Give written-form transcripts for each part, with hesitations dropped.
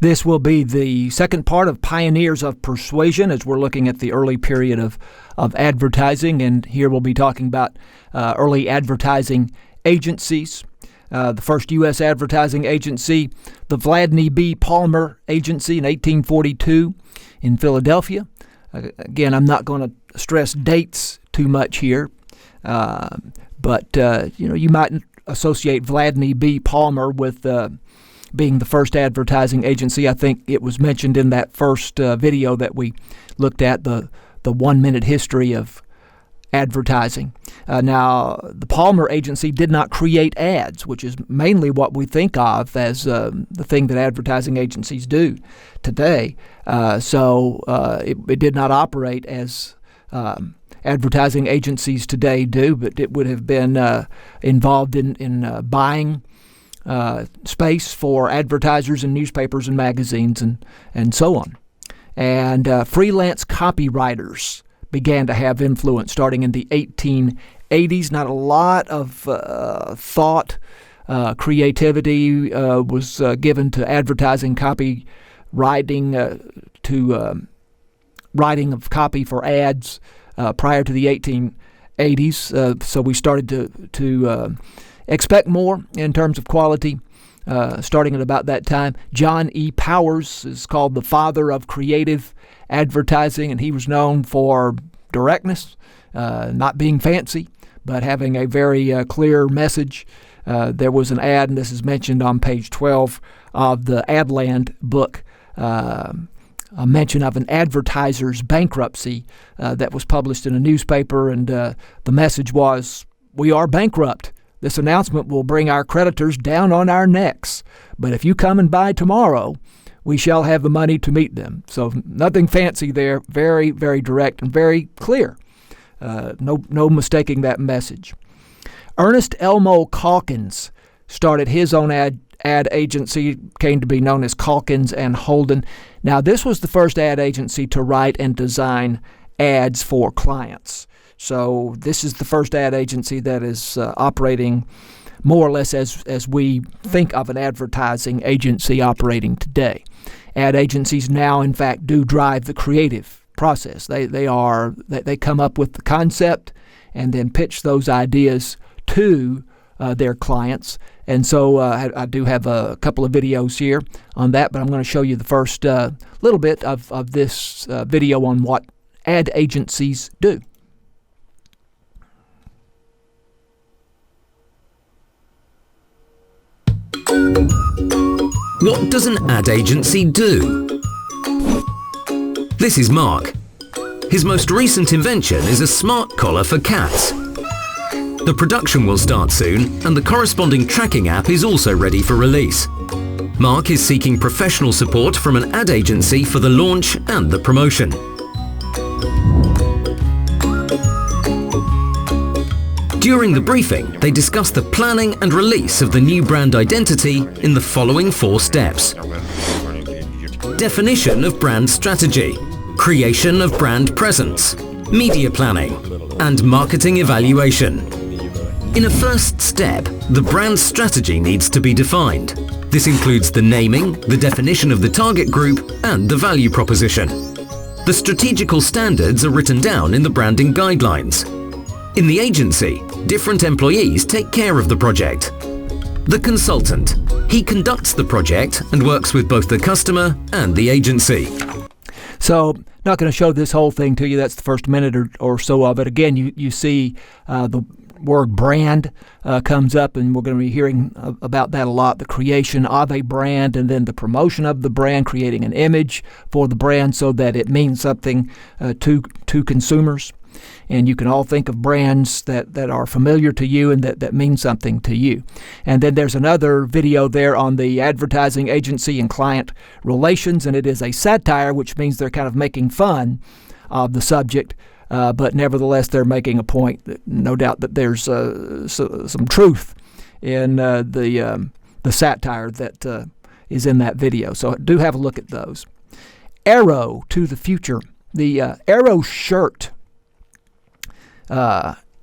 This will be the second part of Pioneers of Persuasion, as we're looking at the early period of advertising. And here we'll be talking about early advertising agencies. The first U.S. advertising agency, the Vladney B. Palmer Agency in 1842 in Philadelphia. Again, I'm not going to stress dates too much here, but you might associate Vladney B. Palmer with being the first advertising agency. I think it was mentioned in that first video that we looked at, the 1-minute history of advertising. Now, the Palmer Agency did not create ads, which is mainly what we think of as the thing that advertising agencies do today. So it did not operate as advertising agencies today do, but it would have been involved in buying space for advertisers in newspapers and magazines and so on. And freelance copywriters began to have influence starting in the 1880s. Not a lot of thought, creativity was given to advertising copywriting, to writing of copy for ads prior to the 1880s. So we started to expect more in terms of quality starting at about that time. John E. Powers is called the father of creative advertising, and he was known for directness, not being fancy, but having a very clear message. There was an ad, and this is mentioned on page 12 of the Adland book, a mention of an advertiser's bankruptcy that was published in a newspaper, and the message was, "We are bankrupt. This announcement will bring our creditors down on our necks. But if you come and buy tomorrow, we shall have the money to meet them." So nothing fancy there. Very, very direct and very clear. No mistaking that message. Ernest Elmo Calkins started his own ad agency, came to be known as Calkins and Holden. Now, this was the first ad agency to write and design ads for clients. So this is the first ad agency that is operating more or less as we think of an advertising agency operating today. Ad agencies now, in fact, do drive the creative process. They come up with the concept and then pitch those ideas to their clients. And so I do have a couple of videos here on that, but I'm going to show you the first little bit of this video on what ad agencies do. What does an ad agency do? This is Mark. His most recent invention is a smart collar for cats. The production will start soon, and the corresponding tracking app is also ready for release. Mark is seeking professional support from an ad agency for the launch and the promotion. During the briefing, they discuss the planning and release of the new brand identity in the following 4 steps. Definition of brand strategy, creation of brand presence, media planning, and marketing evaluation. In a first step, the brand strategy needs to be defined. This includes the naming, the definition of the target group, and the value proposition. The strategical standards are written down in the branding guidelines. In the agency, different employees take care of the project. The consultant, he conducts the project and works with both the customer and the agency. So, not going to show this whole thing to you. That's the first minute or so of it. Again, you see the word brand comes up, and we're going to be hearing about that a lot. The creation of a brand, and then the promotion of the brand, creating an image for the brand so that it means something to consumers. And you can all think of brands that are familiar to you and that mean something to you. And then there's another video there on the advertising agency and client relations, and it is a satire, which means they're kind of making fun of the subject, but nevertheless they're making a point. No doubt that there's some truth in the satire that is in that video. So do have a look at those. Arrow to the future. The Arrow shirt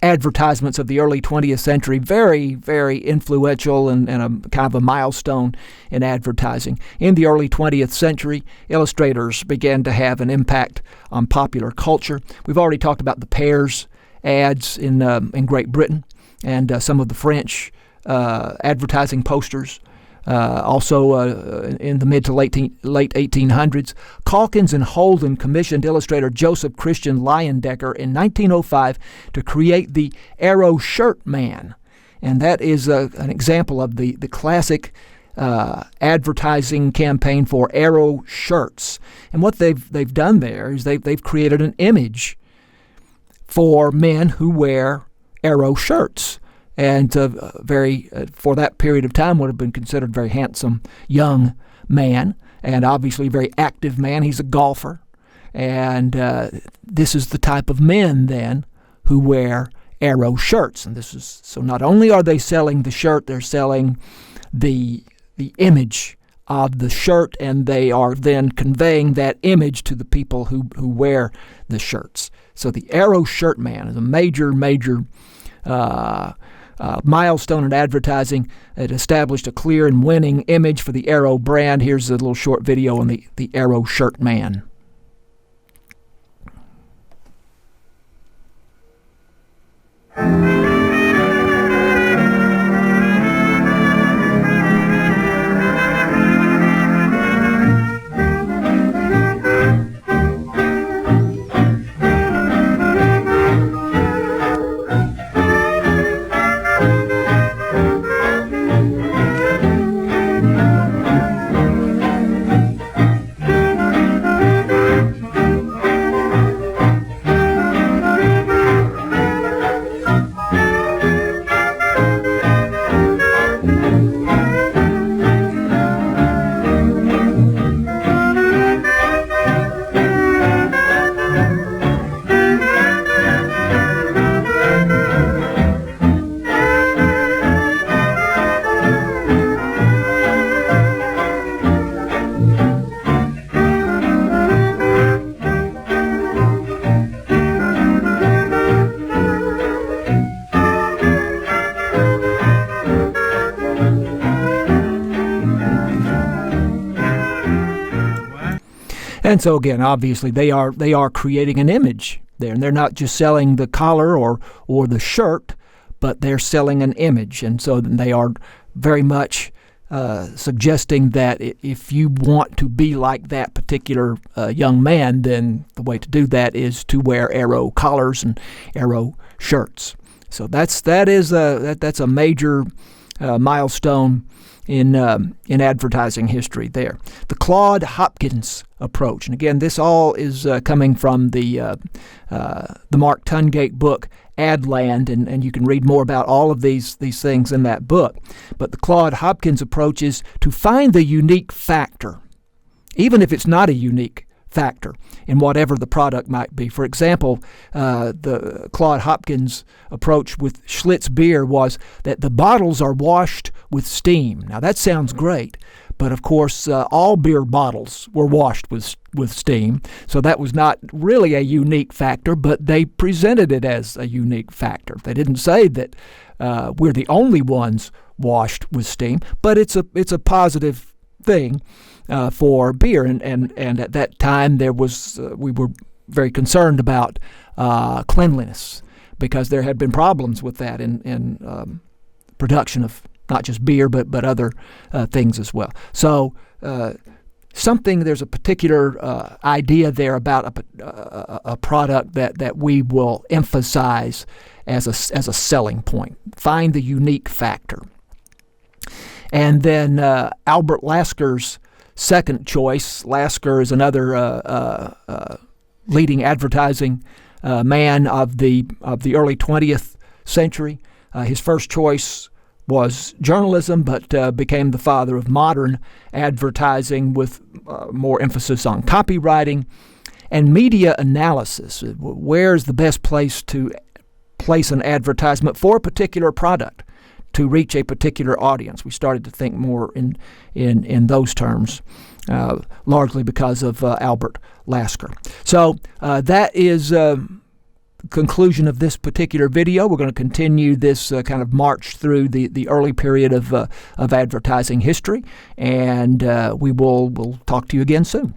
advertisements of the early 20th century, very, very influential and a kind of a milestone in advertising. In the early 20th century, illustrators began to have an impact on popular culture. We've already talked about the Pears ads in Great Britain and some of the French advertising posters. Also in the mid to late 1800s, Calkins and Holden commissioned illustrator Joseph Christian Leyendecker in 1905 to create the Arrow Shirt Man. And that is an example of the classic advertising campaign for Arrow shirts. And what they've done there is they've created an image for men who wear Arrow shirts. And for that period of time would have been considered a very handsome young man, and obviously a very active man. He's a golfer. And this is the type of men then who wear Arrow shirts. And this is so not only are they selling the shirt, they're selling the image of the shirt, and they are then conveying that image to the people who wear the shirts. So the Arrow Shirt Man is a major milestone in advertising. It established a clear and winning image for the Arrow brand. Here's a little short video on the Arrow Shirt Man. And so again, obviously, they are creating an image there, and they're not just selling the collar or the shirt, but they're selling an image, and so they are very much suggesting that if you want to be like that particular young man, then the way to do that is to wear Arrow collars and Arrow shirts. So that's a major milestone in advertising history there. The Claude Hopkins approach, and again, this all is coming from the Mark Tungate book Adland, and you can read more about all of these things in that book. But the Claude Hopkins approach is to find the unique factor, even if it's not a unique factor in whatever the product might be. For example, the Claude Hopkins approach with Schlitz beer was that the bottles are washed with steam. Now that sounds great, but of course all beer bottles were washed with steam, so that was not really a unique factor, but they presented it as a unique factor. They didn't say that we're the only ones washed with steam, but it's a positive thing for beer, and at that time there was we were very concerned about cleanliness, because there had been problems with that in production of not just beer but other things as well. So there's a particular idea there about a product that we will emphasize as a selling point. Find the unique factor. And then Albert Lasker's second choice. Lasker is another leading advertising man of the early 20th century. His first choice was journalism, but became the father of modern advertising with more emphasis on copywriting and media analysis. Where's the best place to place an advertisement for a particular product to reach a particular audience? We started to think more in those terms, largely because of Albert Lasker. So that is conclusion of this particular video. We're going to continue this kind of march through the early period of advertising history, and we'll talk to you again soon.